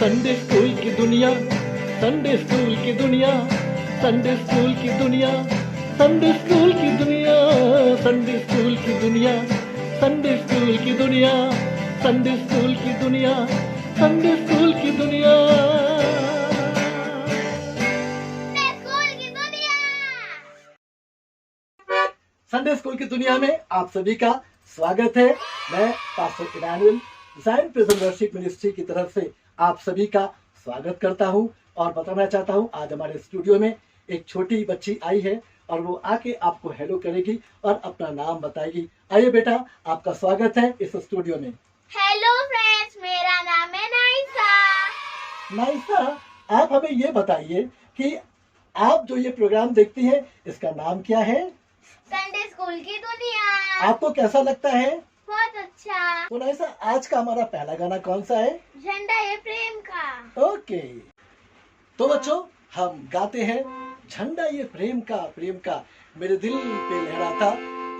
Sunday school की दुनिया, Sunday school की दुनिया, संडे स्कूल की दुनिया, संडे स्कूल की दुनिया, संडे स्कूल की दुनिया, संडे स्कूल की दुनिया, संडे स्कूल की दुनिया, संडे स्कूल की दुनिया। संडे स्कूल की दुनिया में आप सभी का स्वागत है। मैं pastor Emmanuel Zion prison worship ministry की तरफ से आप सभी का स्वागत करता हूं और बताना चाहता हूं आज हमारे स्टूडियो में एक छोटी बच्ची आई है और वो आके आपको हेलो करेगी और अपना नाम बताएगी। आइए बेटा, आपका स्वागत है इस स्टूडियो में। हेलो फ्रेंड्स, मेरा नाम है नाइसा। नाइसा, आप हमें ये बताइए कि आप जो ये प्रोग्राम देखती हैं इसका नाम क्या है? संडे स्कूल की दुनिया। आपको कैसा लगता है? बहुत अच्छा। तो नाइसा, आज का हमारा पहला गाना कौन सा है? झंडा ये प्रेम का। ओके, तो बच्चों हम गाते हैं झंडा ये प्रेम का मेरे दिल पे लहराता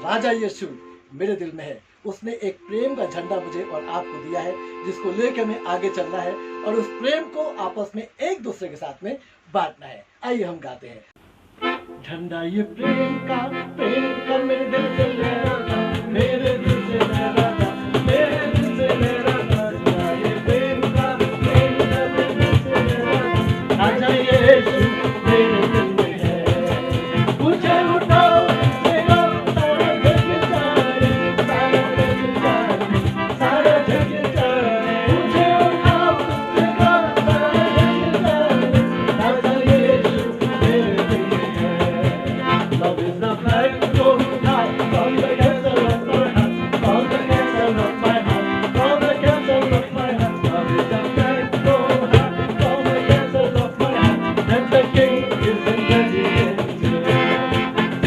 राजा यीशु मेरे दिल में है। उसने एक प्रेम का झंडा मुझे और आपको दिया है जिसको लेकर हमें आगे चलना है और उस प्रेम को आपस में एक दूसरे के साथ में बांटना है। आइए हम गाते हैं। झंडा ये प्रेम का मेरे दिल से लहराता, मेरे दिल से लहराता, मेरे दिल से लहराता। झंडा ये प्रेम का मेरे दिल से लहराता, राजा यीशु मेरे दिल में है। मुझे उठाओ सारा जग जाने, सारा जग जाने, सारा जग जाने। मुझे उठाओ सारा जग जाने, राजा यीशु मेरे दिल में है। Love is the flag floating high from the castle of my heart, from the castle of my heart, from the castle of my heart. Love is the flag floating high from the castle of my heart, that the King is in residence.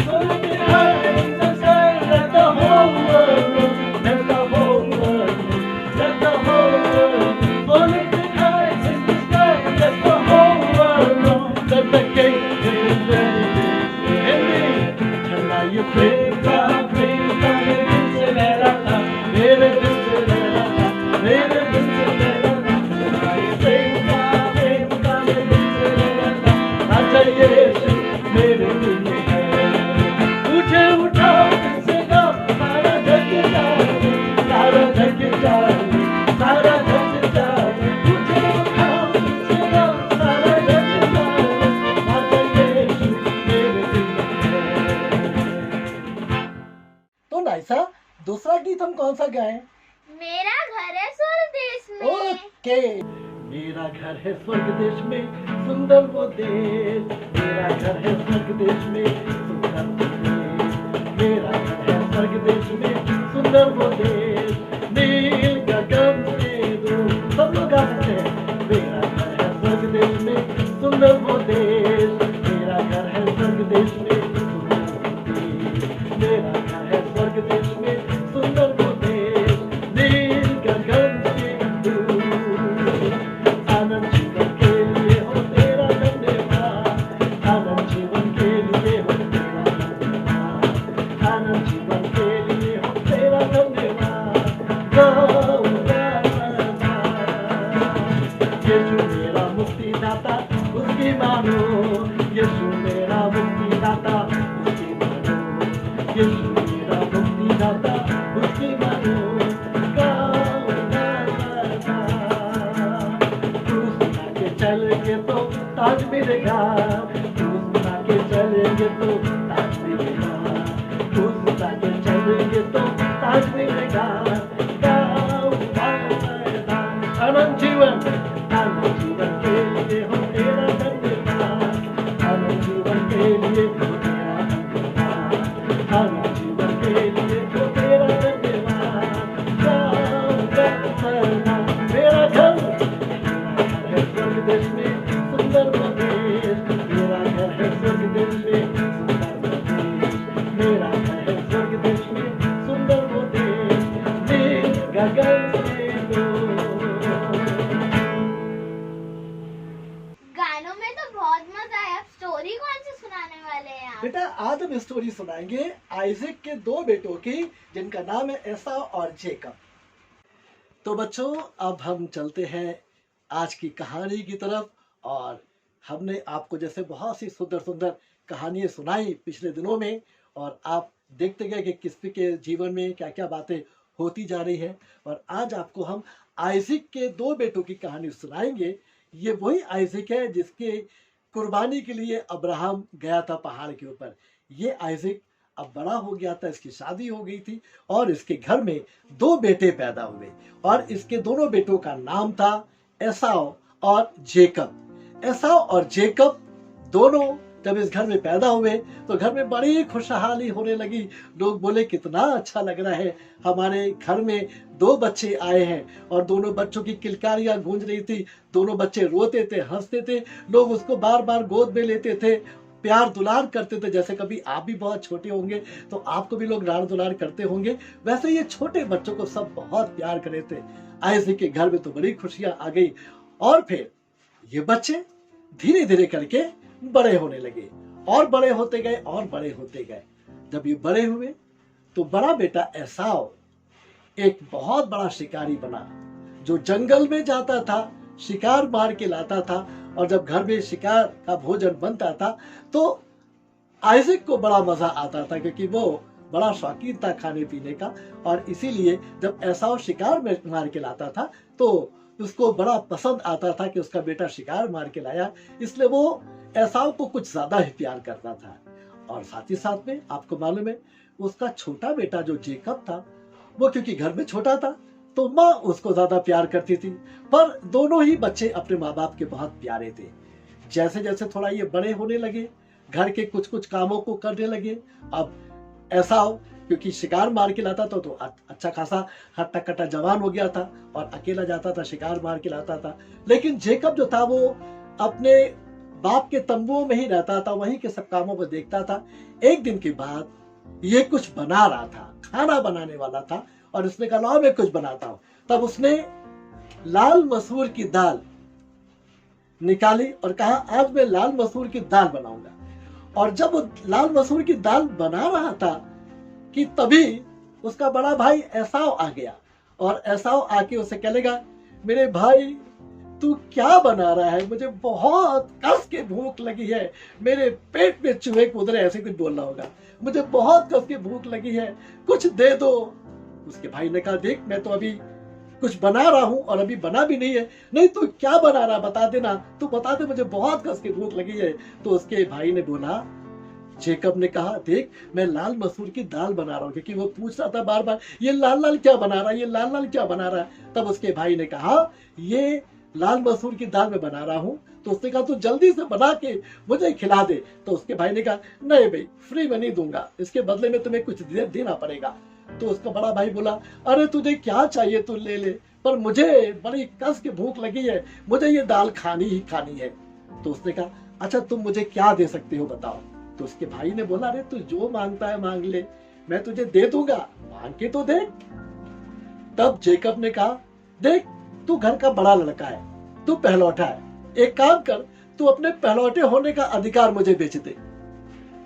So lift it high in the sky, let the whole world know, let the whole world know, let the whole world know. So lift it high in the sky, let the whole world know, that the King is in residence. ये प्रेम का मेरे दिल से लहराता, मेरे दिल से लहराता, मेरे दिल से लहराता। ये प्रेम का मेरे दिल से लहराता, राजा यीशु मेरे दिल में है। मुझे उठाओ से गाओ सारा जग जाने, सारा जग जाने, सारा जग जाने। मुझे उठाओ से गाओ सारा जग जाने, राजा यीशु मेरे दिल में है। तो नाइसा, दूसरा गीत हम कौन सा गाएं? मेरा घर है स्वर्ग देश में। ओके, मेरा घर है स्वर्ग देश में सुंदर वो देश, मेरा घर है स्वर्ग देश में सुंदर वो देश, मेरा घर है स्वर्ग देश में सुंदर वो देश। नील गगन से दूर, सब लोग गा सकते हैं। मेरा घर है स्वर्ग देश में सुंदर वो देश, मेरा घर है स्वर्ग देश में सुंदर वो देश, मेरा घर है स्वर्ग देश में सुंदर वो देश। नील गगन से दूर, आनंद जीवन के लिए हो तेरा धन्यवाद, आनंद जीवन के लिए हो तेरा धन्यवाद, आनंद जीवन के लिए हो तेरा धन्यवाद। गाऊंगा यीशु मेरा मुक्तिदाता, उसकी मानो, यीशु मेरा मुक्तिदाता, उसकी मानो, यीशु मेरा मुक्तिदाता, उसकी मानो। गाऊंगा क्रूस उठा के चलेंगे तो ताज मिलेगा, क्रूस उठा के चलेंगे तो ताज मिलेगा, क्रूस उठा के चलेंगे तो ताज मिलेगा। गाऊंगा आनंद जीवन के लिए हो तेरा धन्यवाद, आनंद जीवन के लिए हो तेरा धन्यवाद, आनंद जीवन के लिए हो तेरा धन्यवाद। मेरा घर है स्वर्ग देश में सुंदर वो देश, मेरा घर है स्वर्ग देश में सुंदर वो देश, मेरा घर है स्वर्ग देश में सुंदर वो देश। नील गगन से दूर। गानों में तो बहुत मजा आया। स्टोरी कौन सी सुनाने वाले हैं आप? बेटा, आज हम स्टोरी सुनाएंगे आइजैक के दो बेटों की जिनका नाम है एसाव और जेकब। तो बच्चों, अब हम चलते हैं आज की कहानी की तरफ। और हमने आपको जैसे बहुत सी सुंदर सुंदर कहानियाँ सुनाई पिछले दिनों में, और आप देखते गए कि किसी के जीवन में क्या क्या बातें होती जा रही है। और आज आपको हम आइज़िक के 2 बेटों की कहानी सुनाएंगे। ये वही आइज़िक है जिसके कुर्बानी के लिए अब्राहम गया था पहाड़ के ऊपर। ये आइज़िक अब बड़ा हो गया था, इसकी शादी हो गई थी और इसके घर में 2 बेटे पैदा हुए, और इसके दोनों बेटों का नाम था एसाव और जेकब। एसाव और जेकब दोनों जब इस घर में पैदा हुए तो घर में बड़ी खुशहाली होने लगी। लोग बोले कितना अच्छा लग रहा है, हमारे घर में 2 बच्चे आए हैं। और दोनों बच्चों की किलकारियां गूंज रही थी, दोनों बच्चे रोते थे, हंसते थे, लोग उसको बार बार गोद में लेते थे, प्यार दुलार करते थे। जैसे कभी आप भी बहुत छोटे होंगे तो आपको भी लोग लाड़ दुलार करते होंगे, वैसे ये छोटे बच्चों को सब बहुत प्यार करे थे। आइज़िक के घर में तो बड़ी खुशियां आ गई। और फिर ये बच्चे धीरे धीरे करके बड़े होने लगे, और बड़े होते गए और बड़े होते गए। जब ये बड़े हुए तो बड़ा बेटा एसाव एक बहुत बड़ा शिकारी बना, जो जंगल में जाता था, शिकार मार के लाता था। और जब घर में शिकार का भोजन बनता था तो आइज़िक को बड़ा मजा आता था, क्योंकि वो बड़ा शौकीन था खाने पीने का। और इसीलिए जब एसाव शिकार में मार के लाता था तो उसको बड़ा पसंद आता था कि उसका बेटा शिकार मार के लाया, इसलिए वो एसाव को कुछ ज्यादा ही प्यार करता था। और साथ ही साथ में आपको मालूम है उसका छोटा बेटा जो जेकब था, वो क्योंकि घर में छोटा था तो माँ उसको ज्यादा प्यार करती थी। पर दोनों ही बच्चे अपने माँ बाप के बहुत प्यारे थे। जैसे जैसे थोड़ा ये बड़े होने लगे, घर के कुछ कुछ कामों को करने लगे। अब एसाव क्योंकि शिकार मार के लाता था तो अच्छा खासा हट्टा कट्टा जवान हो गया था और अकेला जाता था, शिकार मार के लाता था। लेकिन जेकब जो था वो अपने बाप के तंबुओं में ही रहता था, वहीं के सब कामों को देखता था। एक दिन के बाद ये कुछ बना रहा था, खाना बनाने वाला था, और उसने कहा लाओ मैं कुछ बनाता हूं। तब उसने लाल मसूर की दाल निकाली और कहा आज मैं लाल मसूर की दाल बनाऊंगा। और जब वो लाल मसूर की दाल बना रहा था कि तभी उसका बड़ा भाई एसाव आ गया। और एसाव आके उसे कहेगा मेरे भाई तू क्या बना रहा है, मुझे बहुत कस के भूख लगी है, मेरे पेट में चूहे कूद रहे, ऐसे कुछ बोलना होगा, मुझे बहुत कस के भूख लगी है, कुछ दे दो। उसके भाई ने कहा देख मैं तो अभी कुछ बना रहा हूं और अभी बना भी नहीं है। नहीं तू क्या बना रहा बता देना, तू बता दे, मुझे बहुत कस के भूख लगी है। तो उसके भाई ने बोला, जेकब ने कहा देख मैं लाल मसूर की दाल बना रहा हूँ, क्योंकि वो पूछ रहा था बार बार ये लाल लाल क्या बना रहा है, ये लाल लाल क्या बना रहा है। तब उसके भाई ने कहा ये लाल मसूर की दाल में बना रहा हूँ। तो उसने कहा तू जल्दी से बना के मुझे खिला दे। तो उसके भाई ने कहा नहीं भाई फ्री में नहीं दूंगा, इसके बदले में तुम्हें कुछ देना पड़ेगा। तो उसका बड़ा भाई बोला अरे तुझे क्या चाहिए तू ले ले, पर मुझे बड़ी कस के भूख लगी है, मुझे ये दाल खानी ही खानी है। तो उसने कहा अच्छा तुम मुझे क्या दे सकते हो बताओ। तो उसके भाई ने बोला अरे तू जो मांगता है मांग ले, मैं तुझे दे दूंगा, मांग के तो देख। तब जेकब ने कहा देख तू घर का बड़ा लड़का है, तू पहलौठा है, एक काम कर तू अपने पहलौठे होने का अधिकार मुझे बेच दे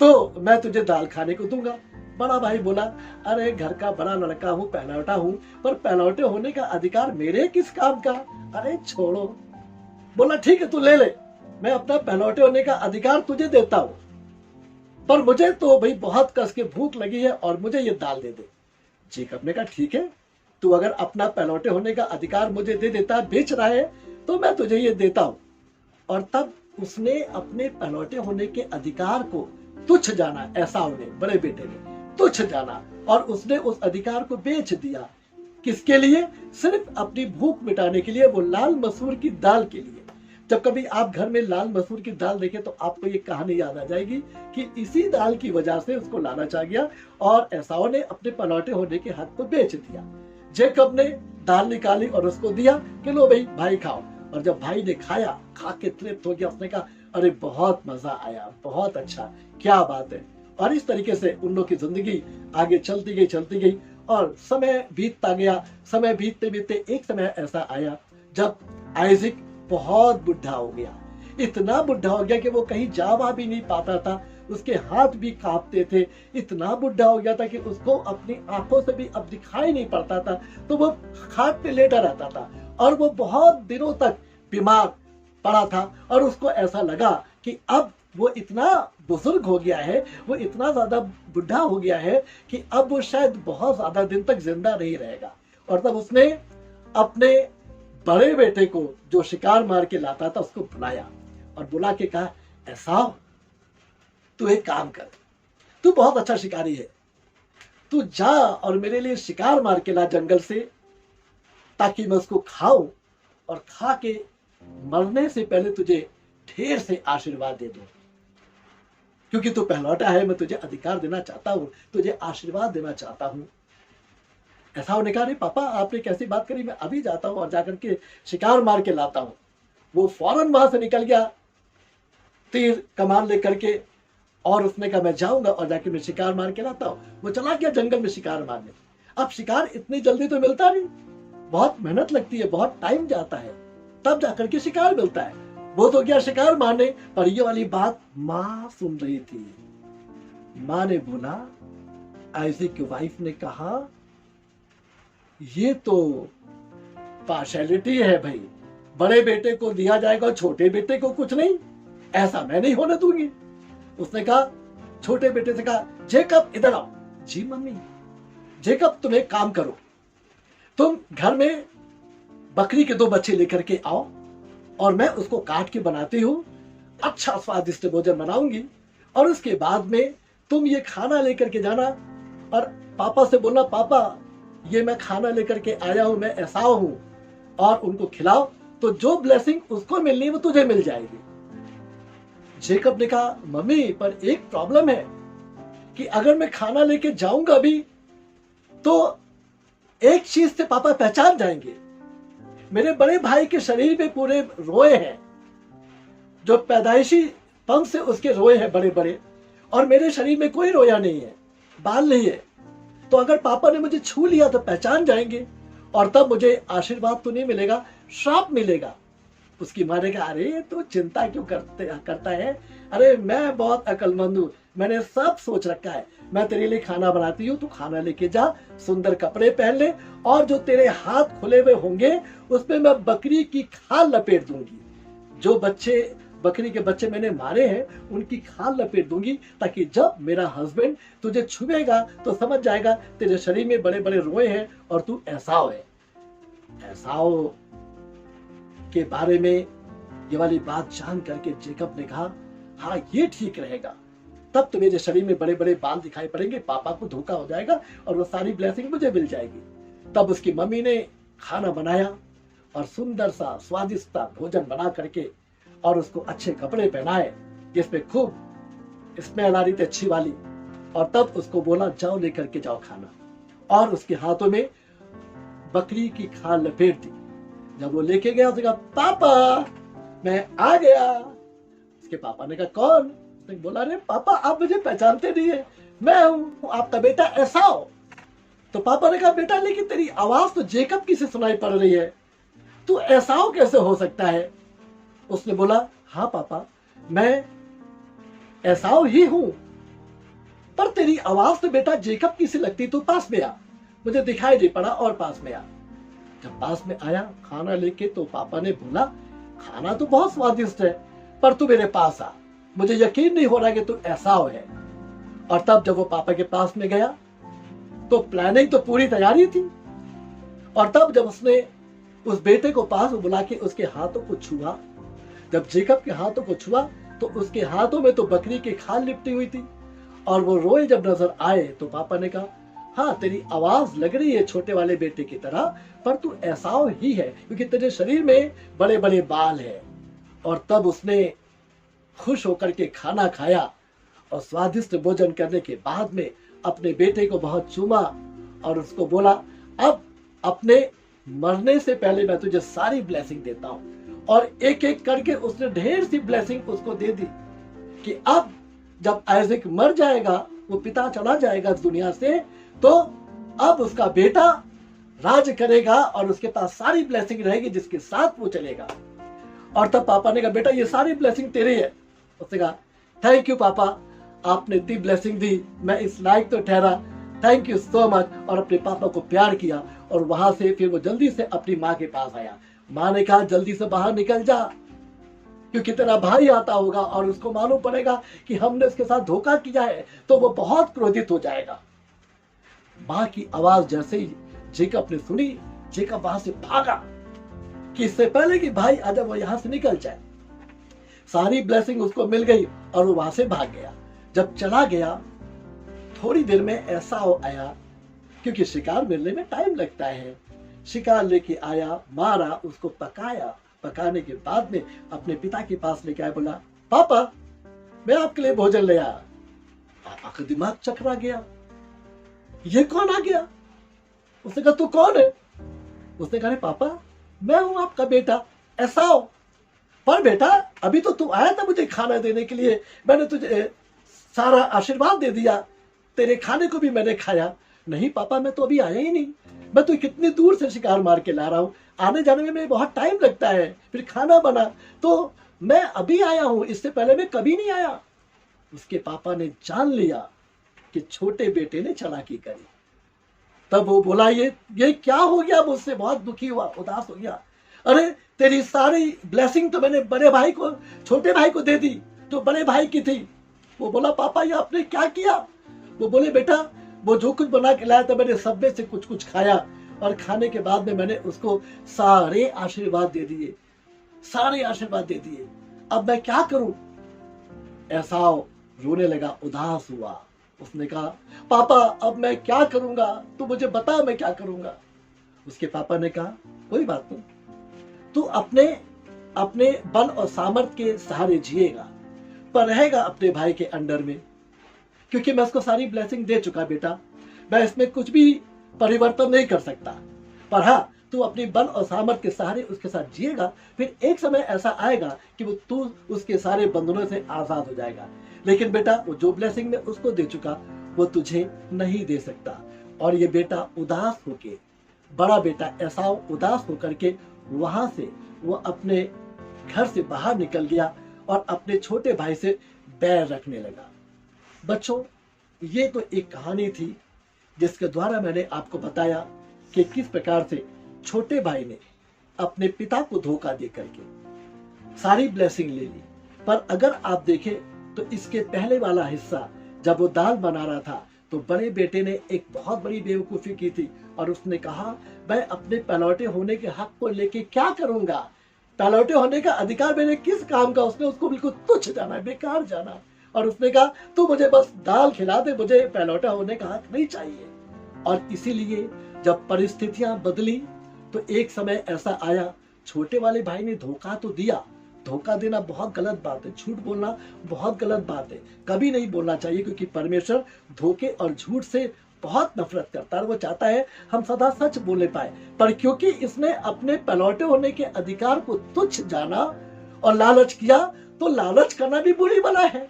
तो मैं तुझे दाल खाने को दूंगा। बड़ा भाई बोला अरे घर का बड़ा लड़का हूँ, पहलौठा हूँ, पर पहलौठे होने का अधिकार मेरे किस काम का, अरे छोड़ो। बोला ठीक है तू ले ले, मैं अपना पहलौठे होने का अधिकार तुझे देता हूँ, पर मुझे तो भाई बहुत कस के भूख लगी है और मुझे ये दाल दे दे। जेकब ने कहा ठीक है तू अगर अपना पहलौठे होने का अधिकार मुझे दे देता, बेच रहा है, तो मैं तुझे ये देता हूं। और तब उसने अपने पहलौठे होने के अधिकार को तुच्छ जाना, एसाव ने बड़े बेटे ने तुच्छ जाना और उसने उस अधिकार को बेच दिया। किसके लिए? सिर्फ अपनी भूख मिटाने के लिए, वो लाल मसूर की दाल के लिए। जब कभी आप घर में लाल मसूर की दाल देखें तो आपको ये कहानी याद आ जाएगी कि इसी दाल की वजह से उसको लालच आ गया और एसाव ने अपने पलौटे होने के हक को बेच दिया। जेकब ने दाल निकाली और उसको दिया कि लो भाई खाओ। और जब भाई ने खाया, खा के तृप्त हो गया, उसने कहा अरे बहुत मजा आया, बहुत अच्छा, क्या बात है। और इस तरीके से उन लोग की जिंदगी आगे चलती गई और समय बीतता गया। समय बीतते बीतते एक समय ऐसा आया जब आइज़िक बहुत बुढ़ा हो गया। इतना बुढ़ा हो गया कि वो कहीं जा भी नहीं पाता था, उसके हाथ भी कांपते थे। इतना बुढ़ा हो गया था कि उसको अपनी आंखों से भी अब दिखाई नहीं पड़ता था, तो वो खाट पे लेटा रहता था और वो बहुत दिनों तक बीमार पड़ा था और उसको ऐसा लगा कि अब वो इतना बुजुर्ग हो गया है, वो इतना ज्यादा बुढ़ा हो गया है कि अब वो शायद बहुत ज्यादा दिन तक जिंदा नहीं रहेगा। और तब उसने अपने बड़े बेटे को जो शिकार मार के लाता था उसको बुलाया और बुला के कहा, ऐसा तू एक काम कर, तू बहुत अच्छा शिकारी है, तू जा और मेरे लिए शिकार मार के ला जंगल से, ताकि मैं उसको खाऊं और खा के मरने से पहले तुझे ढेर से आशीर्वाद दे दूं, क्योंकि तू पहलौटा है, मैं तुझे अधिकार देना चाहता हूं, तुझे आशीर्वाद देना चाहता हूं। ऐसा होने का, अरे पापा आपने कैसी बात करी, मैं अभी जाता हूं और जाकर के शिकार मार के लाता हूं। वो फौरन वहां से निकल गया तीर कमान लेकर के, और उसने कहा मैं जाऊंगा और जाके मैं शिकार मार के लाता हूं। वो चला गया जंगल में शिकार मारने। अब शिकार इतनी जल्दी तो मिलता नहीं, बहुत मेहनत लगती है, बहुत टाइम जाता है, तब जाकर के शिकार मिलता है। वो तो गया शिकार मारने, पर ये वाली बात माँ सुन रही थी। माँ ने बोला, आइज़ैक की वाइफ ने कहा, ये तो पार्शियलिटी है भाई, बड़े बेटे को दिया जाएगा और छोटे बेटे को कुछ नहीं, ऐसा मैं नहीं होने दूंगी। उसने कहा, छोटे बेटे से कहा, जेकब इधर आओ। जी मम्मी। जेकब तुम एक काम करो, तुम घर में बकरी के 2 बच्चे लेकर के आओ और मैं उसको काट के बनाती हूँ, अच्छा स्वादिष्ट भोजन बनाऊंगी, और उसके बाद में तुम ये खाना लेकर के जाना और पापा से बोलना, पापा ये मैं खाना लेकर के आया हूं, मैं ऐसा हूं, और उनको खिलाओ, तो जो ब्लेसिंग उसको मिलनी है वो तुझे मिल जाएगी। जेकब ने कहा, मम्मी पर एक प्रॉब्लम है कि अगर मैं खाना लेके जाऊंगा भी तो एक चीज से पापा पहचान जाएंगे, मेरे बड़े भाई के शरीर पे पूरे रोए हैं, जो पैदाइशी पन से उसके रोए हैं बड़े बड़े, और मेरे शरीर में कोई रोया नहीं है, बाल नहीं है, तो अगर पापा ने मुझे छू लिया तो पहचान जाएंगे और तब मुझे आशीर्वाद तो नहीं मिलेगा, श्राप मिलेगा। उसकी माँ ने कहा, अरे तू चिंता क्यों करता है, अरे मैं बहुत अक्लमंद हूँ, मैंने सब सोच रखा है, मैं तेरे लिए खाना बनाती हूँ, तू खाना लेके जा, सुंदर कपड़े पहन ले, और जो तेरे हाथ खुले हुए होंगे उसमें मैं बकरी की खाल लपेट दूंगी, जो बकरी के बच्चे मैंने मारे हैं उनकी खाल लपेट दूंगी, ताकि जब मेरा हस्बैंड तुझे छुएगा तो समझ जाएगा तेरे शरीर में बड़े बड़े रोए हैं और तू ऐसाओ है। ऐसाओ के बारे में ये वाली बात जान करके जेकब ने कहा, हाँ ये ठीक रहेगा, तब तो मेरे शरीर में बड़े बड़े बाल दिखाई पड़ेंगे, पापा को धोखा हो जाएगा और वो सारी ब्लेसिंग मुझे मिल जाएगी। तब उसकी मम्मी ने खाना बनाया और सुंदर सा स्वादिष्ट सा भोजन बना करके और उसको अच्छे कपड़े पहनाए जिसमें खूब स्मेल आ रही थी अच्छी वाली, और तब उसको बोला, जाओ लेकर के जाओ खाना, और उसके हाथों में बकरी की खाल लपेट दी। जब वो लेके गया उसने कहा, पापा मैं आ गया। उसके पापा ने कहा, कौन? उसने बोला, अरे पापा आप मुझे पहचानते नहीं है, मैं हूं आपका बेटा एसाव। तो पापा ने कहा, बेटा लेकिन तेरी आवाज तो जेकब की से सुनाई पड़ रही है, तू एसाव कैसे हो सकता है? उसने बोला, हाँ पापा मैं एसाव ही हूं, पर तेरी आवाज तो बेटा जेकब की सी लगती, तू पास में आ। मुझे दिखाई नहीं पड़ा और पास में आ। जब पास में आया खाना लेके तो पापा ने बोला, खाना तो बहुत स्वादिष्ट है, पर तू मेरे पास आ, मुझे यकीन नहीं हो रहा कि तू एसाव है। और तब जब वो पापा के पास में गया तो प्लानिंग तो पूरी तैयारी थी, और तब जब उसने उस बेटे को पास बुला के उसके हाथों को छुआ, जब जेकब के हाथों को छुआ तो उसके हाथों में तो बकरी की खाल लिपटी हुई थी, और वो रोए जब नजर आए तो पापा ने कहा, हाँ तेरी आवाज लग रही है छोटे वाले बेटे की तरह, पर तू एसाव ही है क्योंकि तेरे शरीर में बड़े बड़े बाल है। और तब उसने खुश होकर के खाना खाया और स्वादिष्ट भोजन करने के बाद में अपने बेटे को बहुत चूमा और उसको बोला, अब अपने मरने से पहले मैं तुझे सारी ब्लेसिंग देता हूं। और एक एक करके उसने ढेर सी ब्लेसिंग उसको दे दी कि अब जब आइज़ैक मर जाएगा, वो पिता चला जाएगा दुनिया से, तो अब उसका बेटा राज करेगा और उसके पास सारी ब्लेसिंग रहेगी जिसके साथ वो चलेगा। और तब पापा ने कहा, बेटा ये सारी ब्लेसिंग तेरी है। उसने कहा, थैंक यू पापा, आपने इतनी ब्लेसिंग दी, मैं इस लायक तो ठहरा, थैंक यू सो मच। और अपने पापा को प्यार किया और वहां से फिर वो जल्दी से अपनी माँ के पास आया। माँ ने कहा जल्दी से बाहर निकल जा, क्योंकि तेरा भाई आता होगा और उसको मालूम पड़ेगा कि हमने उसके साथ धोखा किया है, तो वो बहुत क्रोधित हो जाएगा। माँ की आवाज जैसे ही जेकब ने सुनी, जेकब वहां से भागा कि इससे पहले कि भाई आजा वो यहां से निकल जाए। सारी ब्लेसिंग उसको मिल गई और वो वहां से भाग गया। जब चला गया, थोड़ी देर में एसाव आया, क्योंकि शिकार मिलने में टाइम लगता है। शिकार लेके आया, मारा, उसको पकाया। पकाने के बाद में अपने पिता के पास लेके आया, बोला पापा मैं आपके लिए भोजन ले आया। पापा का दिमाग चकरा गया, ये कौन आ गया? उसने कहा तू कौन है? उसने कहा पापा मैं हूं आपका बेटा एसाव। पर बेटा अभी तो तू आया था मुझे खाना देने के लिए, मैंने तुझे सारा आशीर्वाद दे दिया, तेरे खाने को भी मैंने खाया। नहीं पापा मैं तो अभी आया ही नहीं, मैं तो कितनी दूर से शिकार मार के ला रहा हूँ, आने जाने में बहुत टाइम लगता है, फिर खाना बना, तो मैं अभी आया हूँ, इससे पहले मैं कभी नहीं आया। उसके पापा ने जान लिया कि छोटे बेटे ने चालाकी करी। तब वो बोला ये क्या हो गया? मुझसे बहुत दुखी हुआ, उदास हो गया। अरे तेरी सारी ब्लेसिंग तो मैंने बड़े भाई को, छोटे भाई को दे दी, तो बड़े भाई की थी। वो बोला पापा ये आपने क्या किया? वो बोले बेटा वो जो कुछ बना के लाया था मैंने सब में से कुछ कुछ खाया, और खाने के बाद में मैंने उसको सारे आशीर्वाद दे दिए, सारे आशीर्वाद दे दिए। अब मैं क्या करूं? एसाव रोने लगा, उदास हुआ। उसने कहा पापा अब मैं क्या करूंगा, तू मुझे बता मैं क्या करूंगा। उसके पापा ने कहा कोई बात नहीं, तू अपने अपने बल और सामर्थ्य के सहारे जिएगा, पर रहेगा अपने भाई के अंडर में, क्योंकि मैं उसको सारी ब्लेसिंग दे चुका बेटा, मैं इसमें कुछ भी परिवर्तन नहीं कर सकता। पर हाँ तू अपनी बल और सामर्थ्य के सहारे उसके साथ जिएगा, फिर एक समय ऐसा आएगा कि वो तू उसके सारे बंधनों से आजाद हो जाएगा। लेकिन बेटा वो जो ब्लेसिंग मैं उसको दे चुका वो तुझे नहीं दे सकता। और ये बेटा उदास होके, बड़ा बेटा एसाव उदास होकर के वहां से वो अपने घर से बाहर निकल गया और अपने छोटे भाई से बैर रखने लगा। बच्चों ये तो एक कहानी थी जिसके द्वारा मैंने आपको बताया कि किस प्रकार से छोटे भाई ने अपने पिता को धोखा दे करके सारी ब्लेसिंग ले ली। पर अगर आप देखें तो इसके पहले वाला हिस्सा जब वो दाल बना रहा था तो बड़े बेटे ने एक बहुत बड़ी बेवकूफी की थी और उसने कहा मैं अपने पलौटे होने के हक को लेके क्या करूंगा, पलौटे होने का अधिकार मैंने किस काम का। उसने उसको बिल्कुल तुच्छ जाना, बेकार जाना, और उसने कहा तू मुझे बस दाल खिला दे, मुझे पलौटा होने का हक नहीं चाहिए। और इसीलिए जब परिस्थितियां बदली तो एक समय ऐसा आया, छोटे वाले भाई ने धोखा तो दिया, धोखा देना बहुत गलत बात है, झूठ बोलना बहुत गलत बात है, कभी नहीं बोलना चाहिए, क्योंकि परमेश्वर धोखे और झूठ से बहुत नफरत करता है। वो चाहता है हम सदा सच बोले पाए, पर क्योंकि इसने अपने पलौटे होने के अधिकार को तुच्छ जाना और लालच किया, तो लालच करना भी बुरी बला है।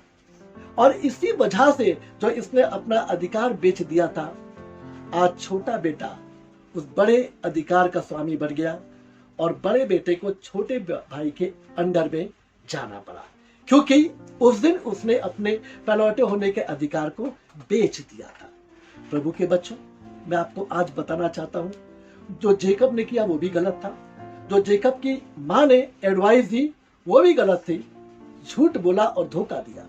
और इसी वजह से जो इसने अपना अधिकार बेच दिया था, आज छोटा बेटा उस बड़े अधिकार का स्वामी बन गया और बड़े बेटे को छोटे भाई के अंडर में जाना पड़ा, क्योंकि उस दिन उसने अपने पलौटे होने के अधिकार को बेच दिया था। प्रभु के बच्चों, मैं आपको आज बताना चाहता हूं, जो जेकब ने किया वो भी गलत था, जो जेकब की माँ ने एडवाइस दी वो भी गलत थी, झूठ बोला और धोखा दिया।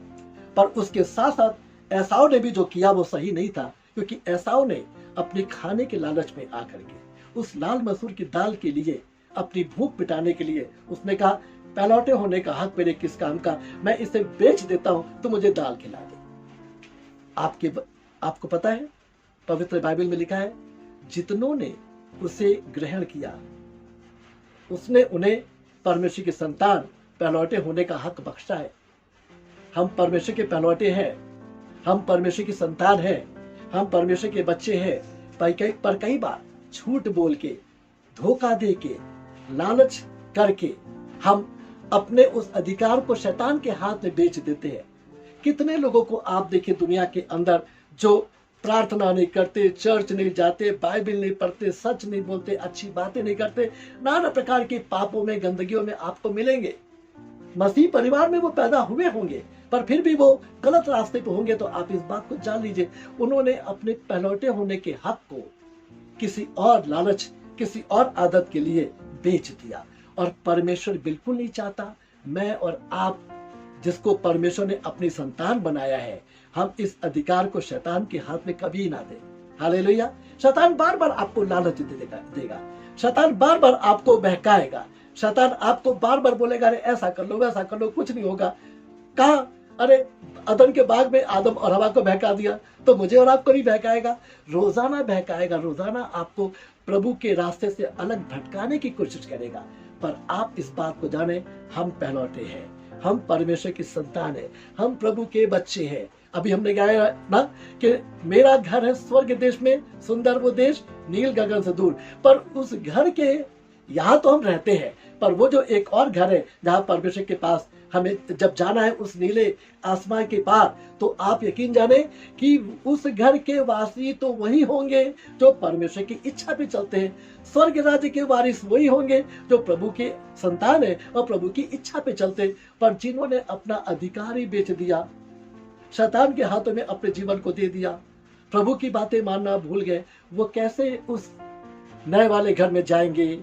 पर उसके साथ साथ एसाव ने भी जो किया वो सही नहीं था, क्योंकि एसाव ने अपने खाने के लालच में आकर के उस लाल मसूर की दाल के लिए, अपनी भूख मिटाने के लिए उसने कहा पलौटे होने का हक मेरे किस काम का, मैं इसे बेच देता हूं तो मुझे दाल खिला दे। आपको पता है पवित्र बाइबल में लिखा है जितनों ने उसे ग्रहण किया उसने उन्हें परमेश्वर की संतान पलौटे होने का हक बख्शा है। हम परमेश्वर के पलौटे हैं, हम परमेश्वर की संतान हैं, हम परमेश्वर के बच्चे हैं, पर कई बार झूठ बोल के, धोखा दे के, लालच करके हम अपने उस अधिकार को शैतान के हाथ में बेच देते हैं। कितने लोगों को आप देखिए दुनिया के अंदर जो प्रार्थना नहीं करते, चर्च नहीं जाते, बाइबल नहीं पढ़ते, सच नहीं बोलते, अच्छी बातें नहीं करते, नाना प्रकार के पापों में, गंदगियों में आपको मिलेंगे। मसीह परिवार में वो पैदा हुए होंगे पर फिर भी वो गलत रास्ते पे होंगे। तो आप इस बात को जान लीजिए, उन्होंने अपने पलौटे होने के हक को किसी और लालच, किसी और आदत के लिए बेच दिया। और परमेश्वर बिल्कुल नहीं चाहता मैं और आप, जिसको परमेश्वर ने अपनी संतान बनाया है, हम इस अधिकार को शैतान के हाथ में कभी ना दें। हालेलुया। शैतान बार बार आपको लालच देगा, शैतान बार बार आपको बहकाएगा, शैतान आपको बार बार बोलेगा अरे ऐसा कर लो वैसा कर लो, कुछ नहीं होगा। कहा अरे अदन के बाग में आदम और हवा को बहका दिया तो मुझे और आपको नहीं बहकाएगा। रोजाना बहकाएगा, रोजाना आपको प्रभु के रास्ते से अलग भटकाने की कोशिश करेगा। पर आप इस बात को जाने, हम पहलौठे हैं, हम परमेश्वर की संतान है, हम प्रभु के बच्चे हैं। अभी हमने गाया ना कि मेरा घर है स्वर्ग देश में, सुंदर वो देश नील गगन से दूर। पर उस घर के यहाँ तो हम रहते हैं, पर वो जो एक और घर है जहाँ परमेश्वर के पास हमें जब जाना है उस नीले आसमान के पार, तो आप यकीन जाने कि उस घर के वासी तो वही होंगे जो परमेश्वर की इच्छा पे चलते हैं। स्वर्ग राज्य के वारिस वही होंगे जो प्रभु के संतान है और प्रभु की इच्छा पे चलते हैं। पर जिन्होंने अपना अधिकार ही बेच दिया, शैतान के हाथों में अपने जीवन को दे दिया, प्रभु की बातें मानना भूल गए, वो कैसे उस नए वाले घर में जाएंगे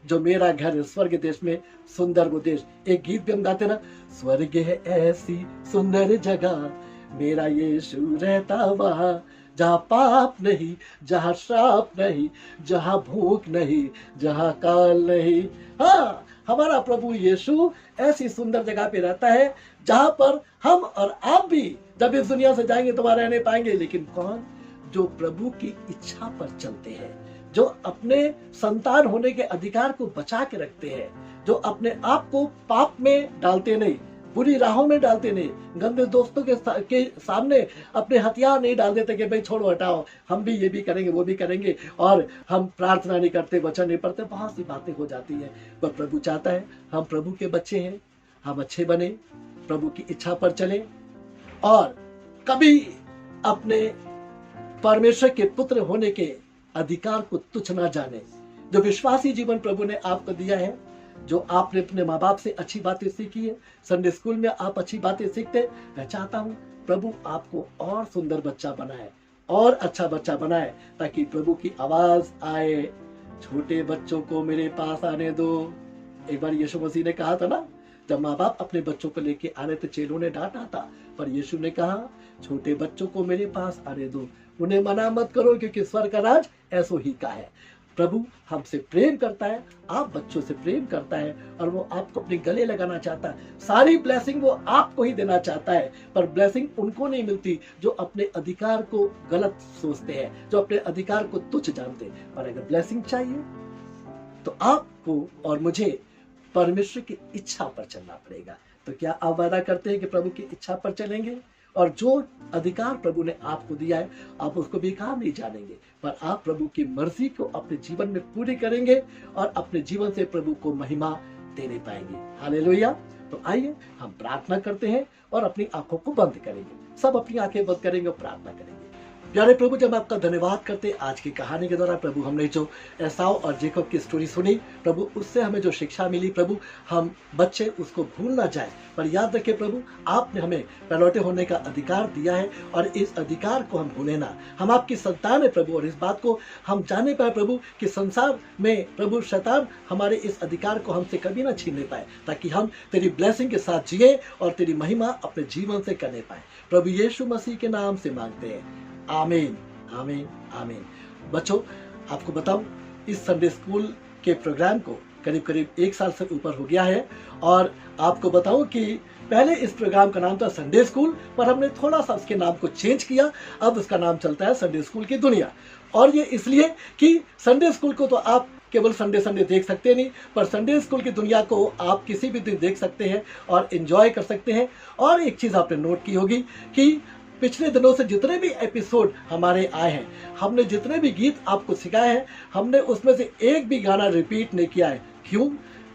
जो मेरा घर है स्वर्ग देश में, सुंदर वो देश। एक गीत भी हम गाते ना, स्वर्ग है ऐसी सुंदर जगह, मेरा यीशु रहता वहाँ, जहाँ पाप नहीं, जहाँ श्राप नहीं, जहाँ भूख नहीं, जहाँ काल नहीं। हाँ, हमारा प्रभु यीशु ऐसी सुंदर जगह पे रहता है जहाँ पर हम और आप भी जब इस दुनिया से जाएंगे तो वहां रहने पाएंगे। लेकिन कौन? जो प्रभु की इच्छा पर चलते हैं, जो अपने संतान होने के अधिकार को बचा के रखते हैं, जो अपने आप को पाप में डालते नहीं, बुरी राहों में डालते नहीं, गंदे दोस्तों के सामने अपने हथियार नहीं डाल देते कि भाई छोड़ो हटाओ, हम भी ये भी करेंगे वो भी करेंगे, और हम प्रार्थना नहीं करते, वचन नहीं पढ़ते, बहुत सी बातें हो जाती है। पर प्रभु चाहता है हम प्रभु के बच्चे हैं, हम अच्छे बने, प्रभु की इच्छा पर चले और कभी अपने परमेश्वर के पुत्र होने के अधिकार को तुच्छ ना जाने। जो विश्वासी जीवन प्रभु ने आपको दिया है, जो आपने अपने माँ बाप से अच्छी बातें सीखी है, संडे स्कूल में आप अच्छी बातें सीखते, मैं चाहता हूँ प्रभु आपको और सुंदर बच्चा बनाए और अच्छा बच्चा बनाए, ताकि प्रभु की आवाज आए, छोटे बच्चों को मेरे पास आने दो। एक बार यीशु मसीह ने कहा था ना, जब माँ बाप अपने बच्चों को लेके आ रहे थे, चेलों ने डांटा था, पर यीशु ने कहा छोटे बच्चों को मेरे पास आने दो, उन्हें मना मत करो, क्योंकि स्वर्ग का राज ऐसो ही का है। प्रभु हमसे प्रेम करता है, आप बच्चों से प्रेम करता है, और वो आपको अपने गले लगाना चाहता है। सारी ब्लेसिंग वो आपको ही देना चाहता है, पर ब्लेसिंग उनको नहीं मिलती जो अपने अधिकार को गलत सोचते हैं, जो अपने अधिकार को तुच्छ जानते हैं। और अगर ब्लेसिंग चाहिए तो आपको और मुझे परमेश्वर की इच्छा पर चलना पड़ेगा। तो क्या आप वादा करते हैं कि प्रभु की इच्छा पर चलेंगे? और जो अधिकार प्रभु ने आपको दिया है, आप उसको बेकार नहीं जानेंगे, पर आप प्रभु की मर्जी को अपने जीवन में पूरी करेंगे और अपने जीवन से प्रभु को महिमा देने पाएंगे। हालेलुया। तो आइए हम प्रार्थना करते हैं और अपनी आंखों को बंद करेंगे। सब अपनी आंखें बंद करेंगे और प्रार्थना करेंगे। प्यारे प्रभु, जब आपका धन्यवाद करते आज की कहानी के द्वारा प्रभु, हमने जो एसाव और जेकब की स्टोरी सुनी प्रभु, उससे हमें जो शिक्षा मिली प्रभु, हम बच्चे उसको भूल ना जाए, पर याद रखें प्रभु, आपने हमें पहलौठे होने का अधिकार दिया है और इस अधिकार को हम भूले ना। हम आपकी संतान है प्रभु, और इस बात को हम जाने पाए प्रभु कि संसार में प्रभु शैतान हमारे इस अधिकार को हमसे कभी ना छीनने पाए, ताकि हम तेरी ब्लेसिंग के साथ जिए और तेरी महिमा अपने जीवन से करने पाए। प्रभु यीशु मसीह के नाम से मांगते हैं, आमीन आमीन आमीन। बच्चों, आपको बताऊं, इस संडे स्कूल के प्रोग्राम को करीब करीब 1 साल से ऊपर हो गया है, और आपको बताऊं कि पहले इस प्रोग्राम का नाम था संडे स्कूल, पर हमने थोड़ा सा उसके नाम को चेंज किया। अब उसका नाम चलता है संडे स्कूल की दुनिया। और ये इसलिए कि संडे स्कूल को तो आप केवल संडे संडे देख सकते नहीं, पर संडे स्कूल की दुनिया को आप किसी भी दिन देख सकते हैं और एंजॉय कर सकते हैं। और एक चीज़ आपने नोट की होगी कि पिछले दिनों से जितने भी एपिसोड हमारे आए हैं, हमने जितने भी गीत आपको सिखाए हैं, हमने उसमें से एक भी गाना रिपीट नहीं किया है। क्यों?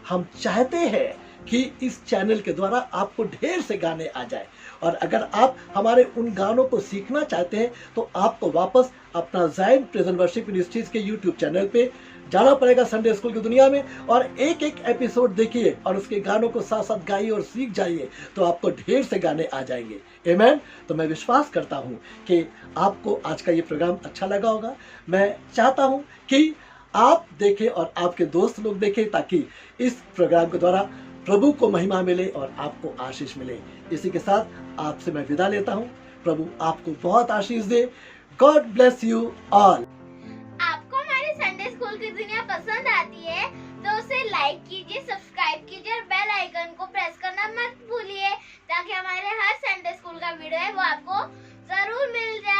हम चाहते हैं कि इस चैनल के द्वारा आपको ढेर से गाने आ जाए, और अगर आप हमारे उन गानों को सीखना चाहते हैं तो आपको वापस अपना ज़ायन प्रेजेंट वर्शिप मिनिस्ट्रीज के यूट्यूब चैनल पे जाना पड़ेगा संडे स्कूल की दुनिया में, और एक एक एपिसोड देखिए और उसके गानों को साथ साथ गाइए और सीख जाइए, तो आपको ढेर से गाने आ जाएंगे। आमीन। तो मैं विश्वास करता हूँ कि आपको आज का ये प्रोग्राम अच्छा लगा होगा। मैं चाहता हूँ कि आप देखें और आपके दोस्त लोग देखें, ताकि इस प्रोग्राम के द्वारा प्रभु को महिमा मिले और आपको आशीष मिले। इसी के साथ आपसे मैं विदा लेता हूँ। प्रभु आपको बहुत आशीष दे। God bless you all. आपको हमारे संडे स्कूल की दुनिया पसंद आती है तो उसे लाइक कीजिए, सब्सक्राइब कीजिए और बेल आइकन को प्रेस करना मत भूलिए, ताकि हमारे हर संडे स्कूल का वीडियो है वो आपको जरूर मिल जाए।